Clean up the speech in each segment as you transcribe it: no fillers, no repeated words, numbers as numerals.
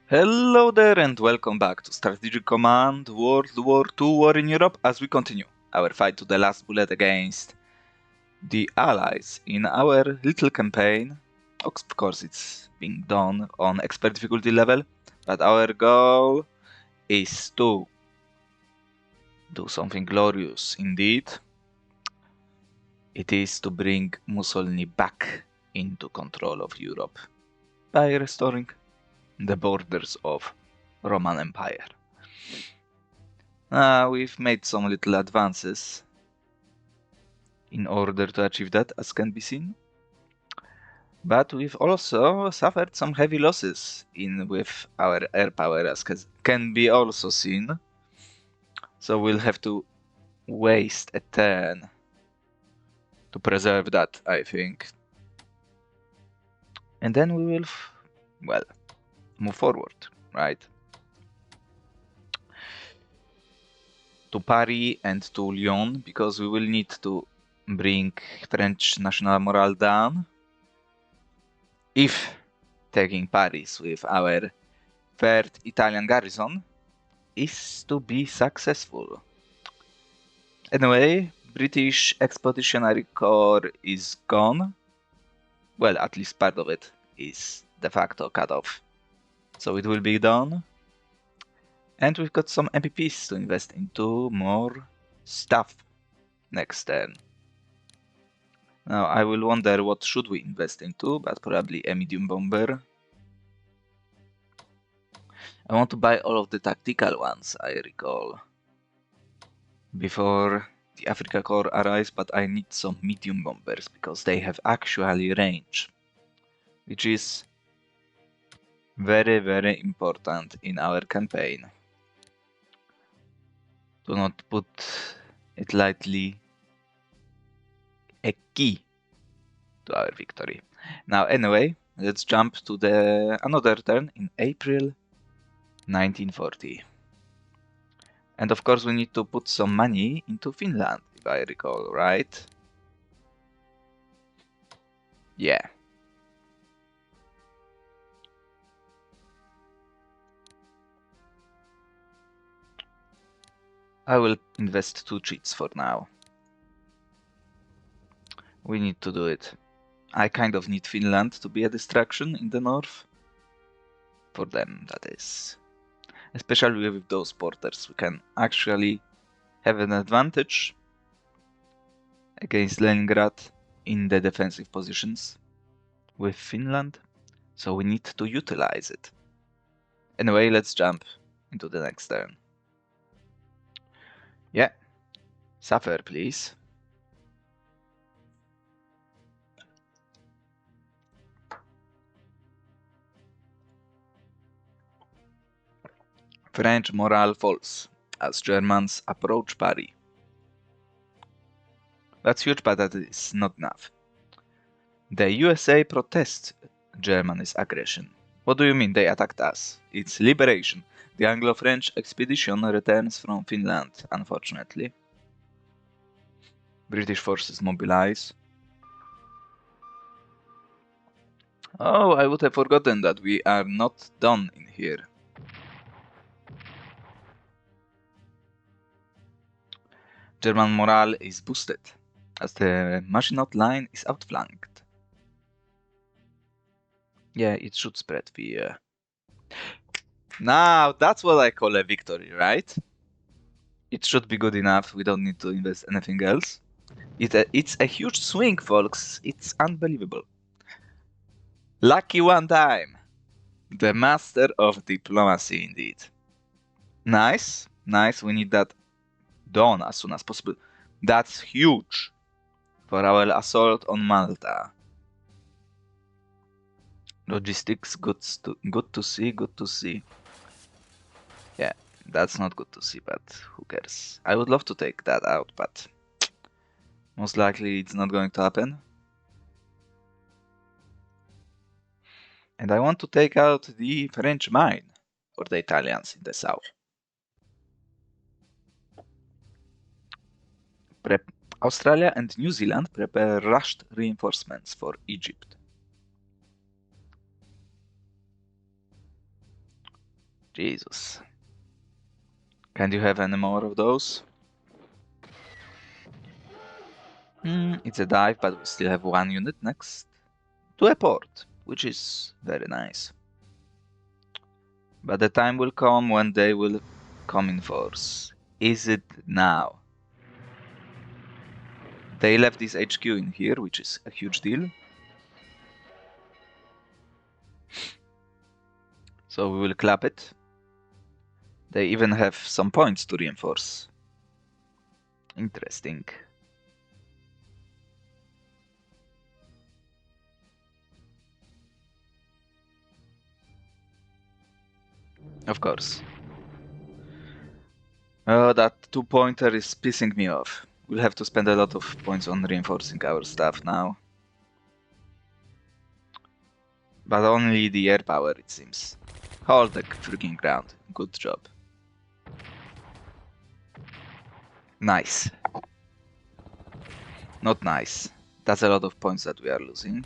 Hello there and welcome back to Strategic Command World War II War in Europe as we continue our fight to the last bullet against the Allies in our little campaign. Of course it's being done on expert difficulty level, but our goal is to do something glorious indeed. It is to bring Mussolini back into control of Europe by restoring the borders of Roman Empire. We've made some little advances in order to achieve that, as can be seen. But we've also suffered some heavy losses with our air power, as can be also seen. So we'll have to waste a turn to preserve that, I think. And then we will, move forward, right? To Paris and to Lyon, because we will need to bring French national morale down. If taking Paris with our third Italian garrison is to be successful. Anyway, British Expeditionary Corps is gone. Well, at least part of it is de facto cut off. So it will be done. And we've got some MPPs to invest into more stuff next turn. Now I will wonder what should we invest into, but probably a medium bomber. I want to buy all of the tactical ones, I recall, before the Africa Corps arrives, but I need some medium bombers because they have actually range, which is very, very important in our campaign. Do not put it lightly, a key to our victory. Now, anyway, let's jump to another turn in April 1940. And of course we need to put some money into Finland, if I recall, right? Yeah. I will invest 2 cheats for now. We need to do it. I kind of need Finland to be a distraction in the north. For them, that is. Especially with those porters, we can actually have an advantage against Leningrad in the defensive positions with Finland. So we need to utilize it. Anyway, let's jump into the next turn. Yeah. Suffer, please. French morale falls as Germans approach Paris. That's huge, but that is not enough. The USA protests Germany's aggression. What do you mean they attacked us? It's liberation. The Anglo-French expedition returns from Finland, unfortunately. British forces mobilize. Oh, I would have forgotten that we are not done in here. German morale is boosted, as the Maginot Line is outflanked. Yeah, it should spread fear. Now, that's what I call a victory, right? It should be good enough, we don't need to invest anything else. It's a huge swing, folks, it's unbelievable. Lucky one time! The master of diplomacy, indeed. Nice, nice, we need that done as soon as possible. That's huge for our assault on Malta. Logistics, good to see, good to see. Yeah, that's not good to see, but who cares? I would love to take that out, but most likely it's not going to happen. And I want to take out the French mine, or the Italians in the south. Australia and New Zealand prepare rushed reinforcements for Egypt. Jesus. Can't you have any more of those? It's a dive, but we still have one unit next to a port, which is very nice. But the time will come when they will come in force. Is it now? They left this HQ in here, which is a huge deal. So we will clap it. They even have some points to reinforce. Interesting. Of course. Oh, that 2-pointer is pissing me off. We'll have to spend a lot of points on reinforcing our stuff now. But only the air power, it seems. Hold the freaking ground. Good job. Nice. Not nice. That's a lot of points that we are losing.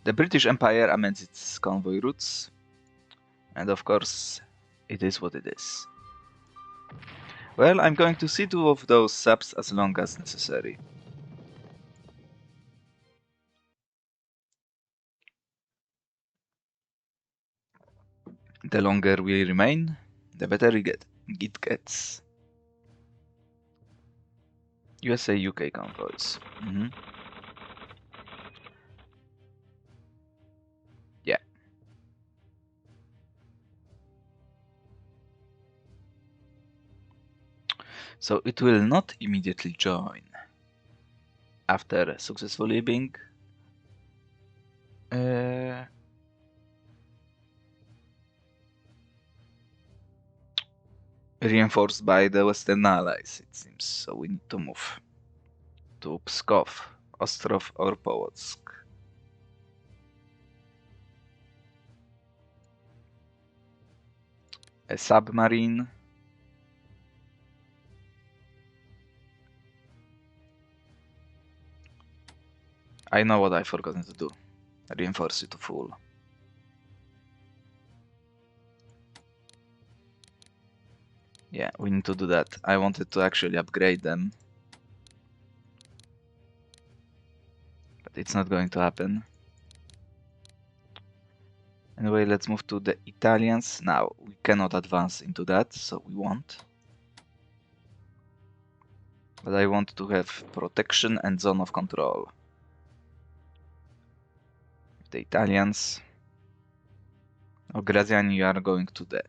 The British Empire amends its convoy routes. And of course, it is what it is. Well, I'm going to see 2 of those subs as long as necessary. The longer we remain, the better it gets. USA UK convoys. Yeah. So it will not immediately join after successfully being reinforced by the Western Allies, it seems. So we need to move to Pskov, Ostrov or Polotsk. A submarine. I know what I've forgotten to do. Reinforce it to full. Yeah, we need to do that. I wanted to actually upgrade them. But it's not going to happen. Anyway, let's move to the Italians. Now, we cannot advance into that, so we won't. But I want to have protection and zone of control. The Italians. Oh, Graziani, you are going to the...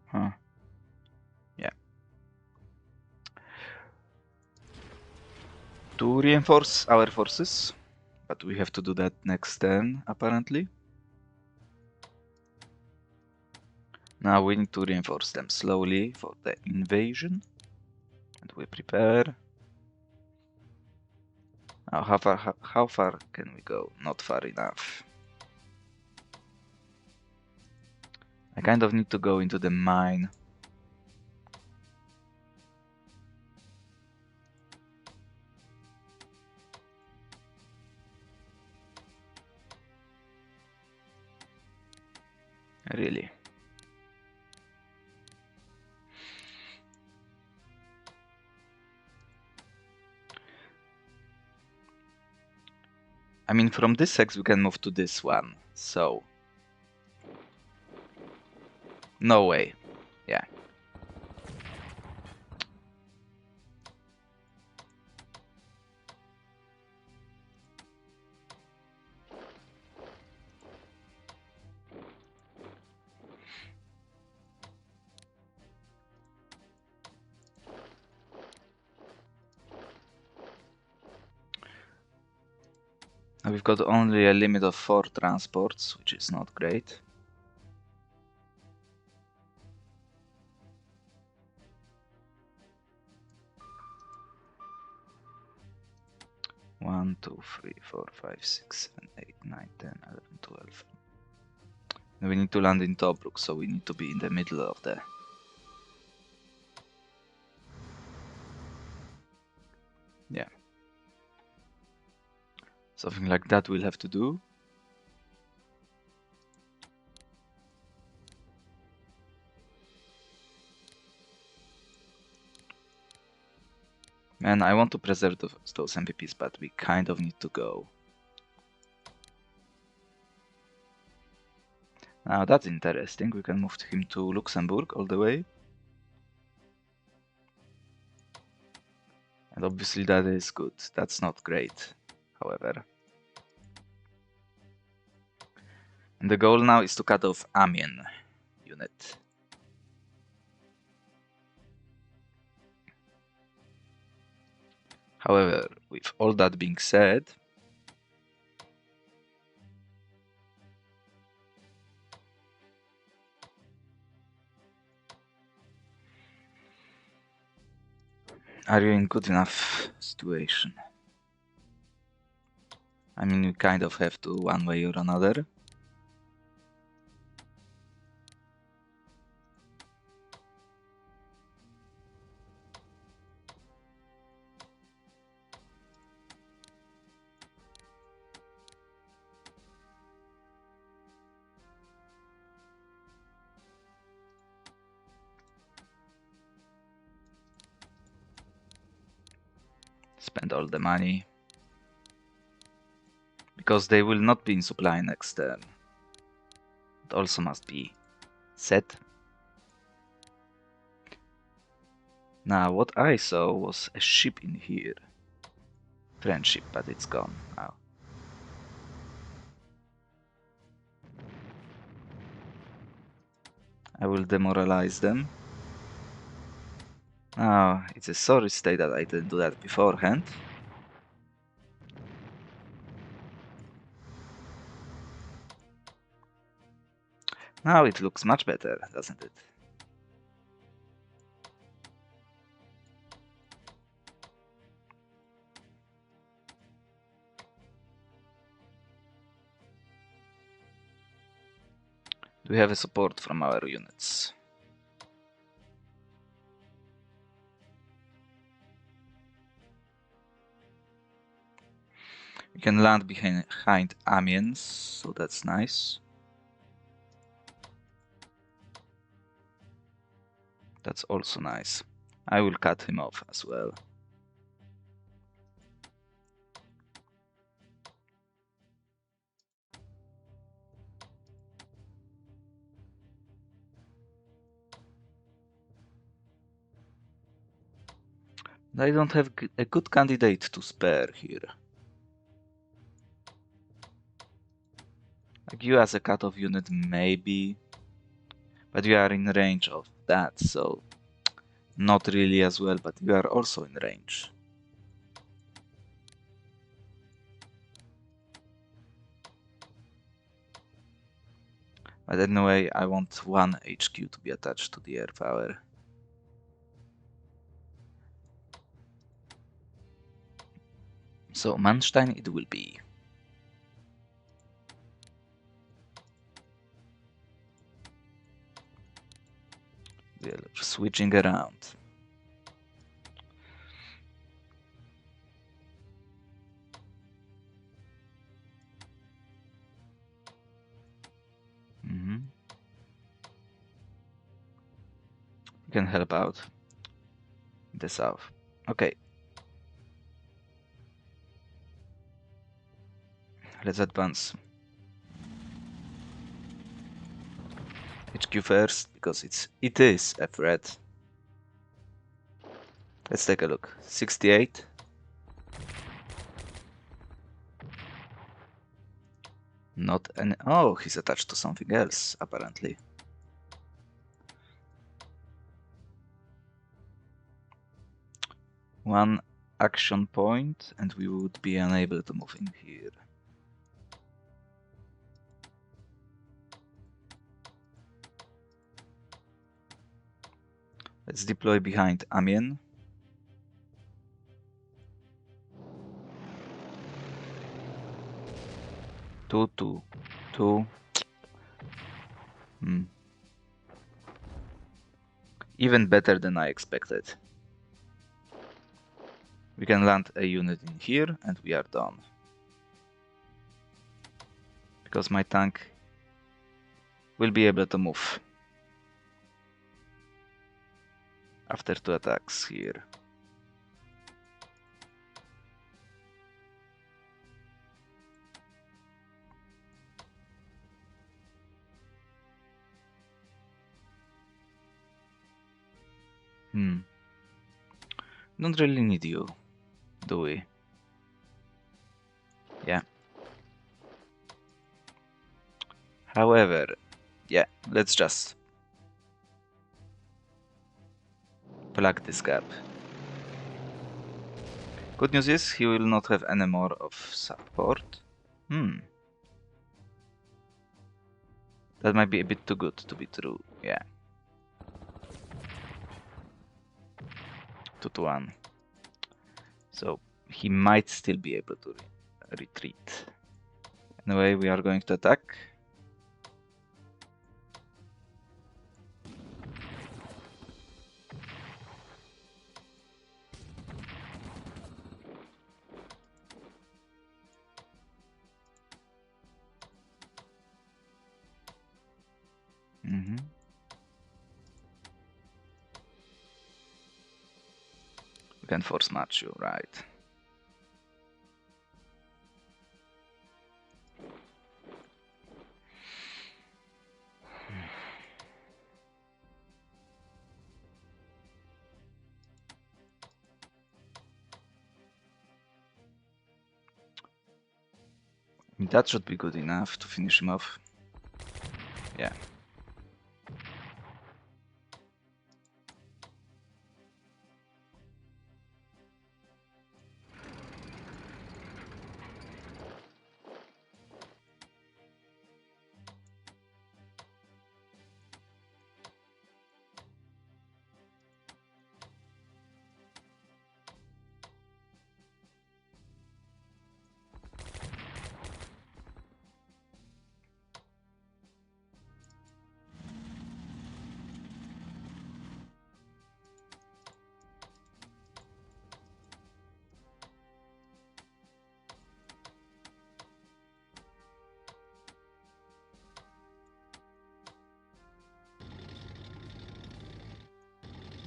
Huh. Yeah. To reinforce our forces. But we have to do that next turn, apparently. Now we need to reinforce them slowly for the invasion. And we prepare. Now, how far can we go? Not far enough. I kind of need to go into the mine. Really. I mean, from this hex we can move to this one, so... No way. Yeah. Now we've got only a limit of 4 transports, which is not great. 1, 2, 3, 4, 5, 6, 7, 8, 9, 10, 11, 12. We need to land in Tobruk, so we need to be in the middle of the... Yeah. Something like that we'll have to do. Man, I want to preserve those MVPs, but we kind of need to go. Now that's interesting, we can move him to Luxembourg all the way. And obviously that is good, that's not great, however. And the goal now is to cut off Amiens unit. However, with all that being said, are you in good enough situation? I mean, you kind of have to one way or another. Spend all the money. Because they will not be in supply next turn. It also must be set. Now, what I saw was a ship in here. French ship, but it's gone now. I will demoralize them. Now, it's a sorry state that I didn't do that beforehand. Now it looks much better, doesn't it? Do we have a support from our units? We can land behind Amiens, so that's nice. That's also nice. I will cut him off as well. I don't have a good candidate to spare here. Like you as a cut-off unit, maybe. But you are in range of that, so not really as well, but you are also in range. But anyway, I want one HQ to be attached to the air power. So Manstein it will be. We are switching around. We can help out in the south. Okay. Let's advance. HQ first, because it is a threat. Let's take a look. 68. Not any. Oh, he's attached to something else, apparently. One action point, and we would be unable to move in here. Let's deploy behind Amiens. 2, 2, 2. Even better than I expected. We can land a unit in here and we are done. Because my tank will be able to move after 2 attacks here. Don't really need you, do we? Yeah. However, yeah, let's just plug this gap. Good news is he will not have any more of support. That might be a bit too good to be true, yeah. 2 to 1. So he might still be able to retreat. Anyway, we are going to attack. We can force match you, right? That should be good enough to finish him off. Yeah.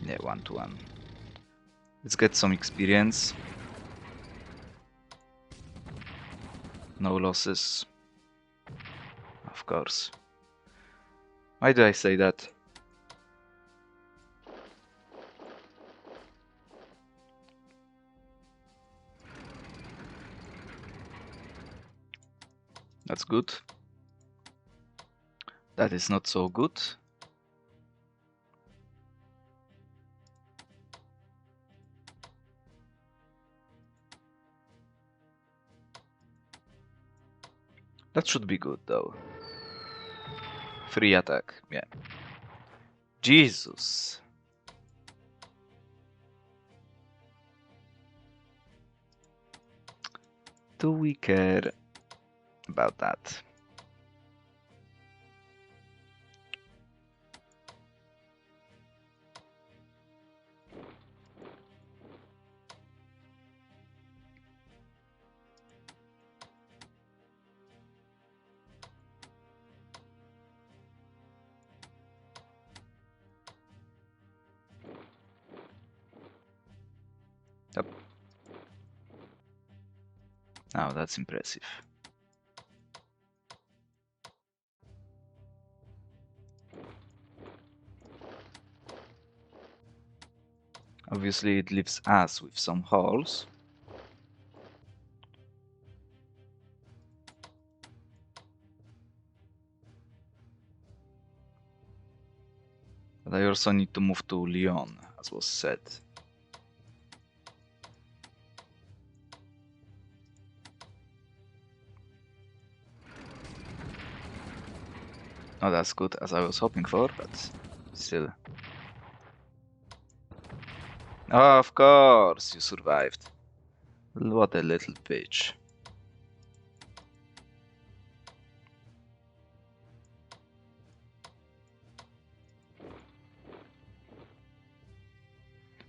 Yeah, 1 to 1. Let's get some experience. No losses. Of course. Why do I say that? That's good. That is not so good. That should be good though. Free attack, yeah. Jesus. Do we care about that? Yep. Now that's impressive. Obviously it leaves us with some holes. But I also need to move to Lyon, as was said. Not as good as I was hoping for, but still. Oh, of course, you survived. What a little bitch.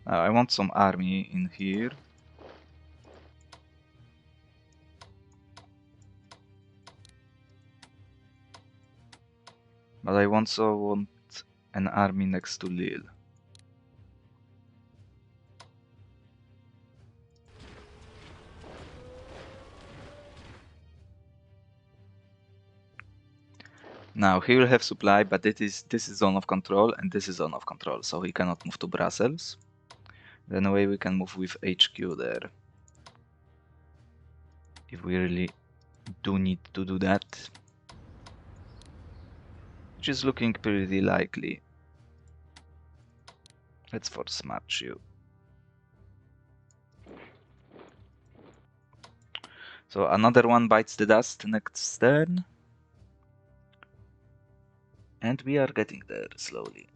Now I want some army in here. But I also want an army next to Lille. Now he will have supply, but this is zone of control and this is zone of control, so he cannot move to Brussels. Then away we can move with HQ there. If we really do need to do that. Which is looking pretty likely. Let's force match you. So another one bites the dust next turn. And we are getting there slowly.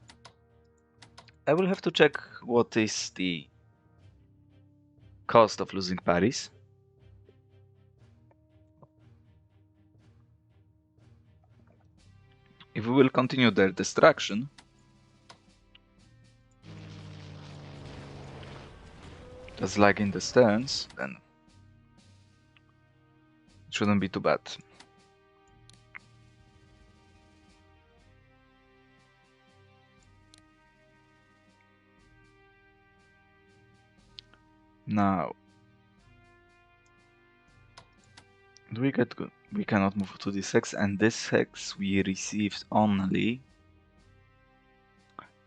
I will have to check what is the cost of losing Paris. If we will continue their destruction, just like in the Stearns, then it shouldn't be too bad. Now, we cannot move to this hex, and this hex we received only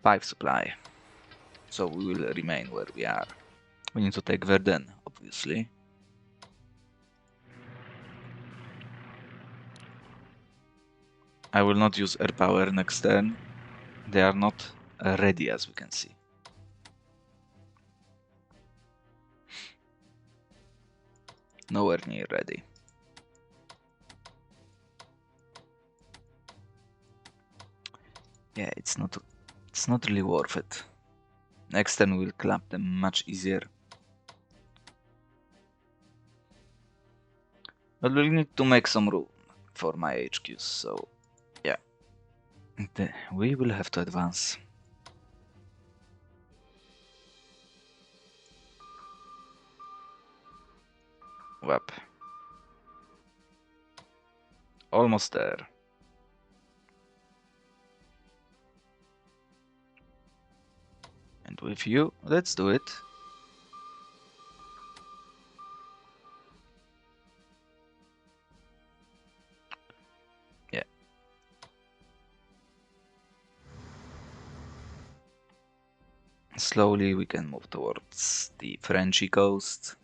5 supply. So we will remain where we are. We need to take Verdun, obviously. I will not use air power next turn. They are not ready, as we can see. Nowhere near ready. Yeah, it's not really worth it. Next turn we'll clap them much easier. But we'll need to make some room for my HQs, so yeah. We will have to advance. Web. Almost there. And with you, let's do it. Yeah. Slowly we can move towards the Frenchy coast.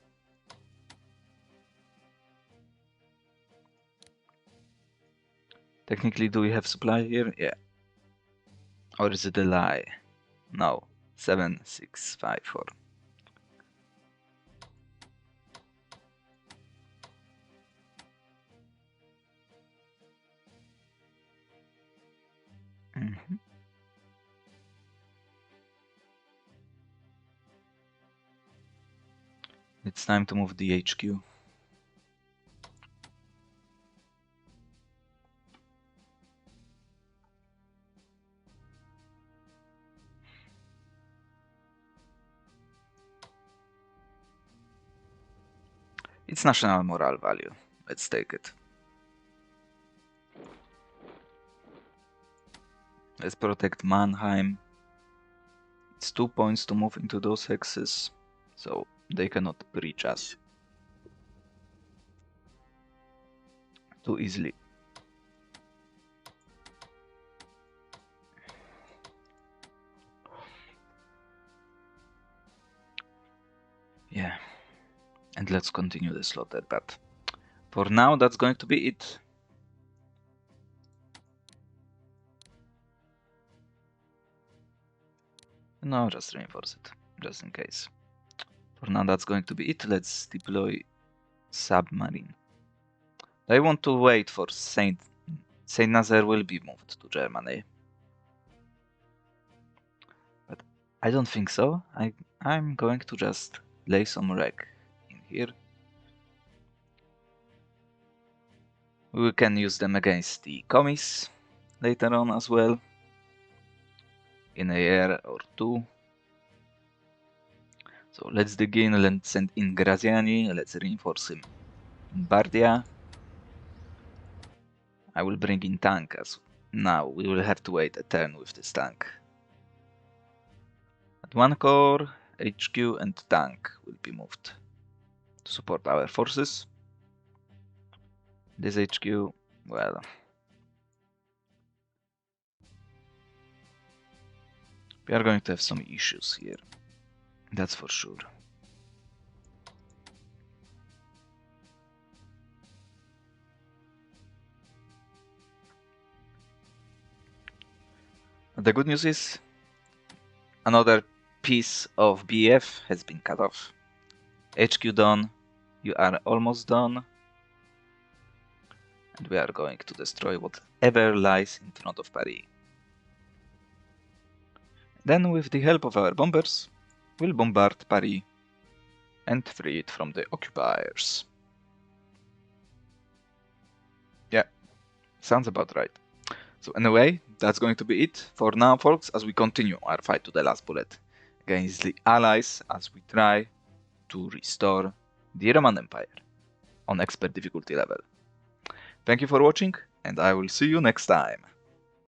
Technically, do we have supply here? Yeah. Or is it a lie? No. 7, 6, 5, 4. It's time to move the HQ. It's national morale value. Let's take it. Let's protect Mannheim. It's 2 points to move into those hexes, so they cannot breach us too easily. Yeah, and let's continue the slaughter, but for now that's going to be it. No, just reinforce it, just in case. For now that's going to be it. Let's deploy submarine. I want to wait for Saint Nazaire will be moved to Germany. But I don't think so. I'm going to just lay some wreck in here. We can use them against the commies later on as well. In a year or two. So let's dig in, let's send in Graziani, let's reinforce him in Bardia. I will bring in tank as now. We will have to wait a turn with this tank. At 1 core, HQ and tank will be moved to support our forces. This HQ, well, we are going to have some issues here, that's for sure. The good news is another piece of BF has been cut off. HQ done, you are almost done. And we are going to destroy whatever lies in front of Paris. Then with the help of our bombers, we'll bombard Paris and free it from the occupiers. Yeah, sounds about right. So anyway, that's going to be it for now, folks, as we continue our fight to the last bullet against the Allies as we try to restore the Roman Empire on expert difficulty level. Thank you for watching, and I will see you next time.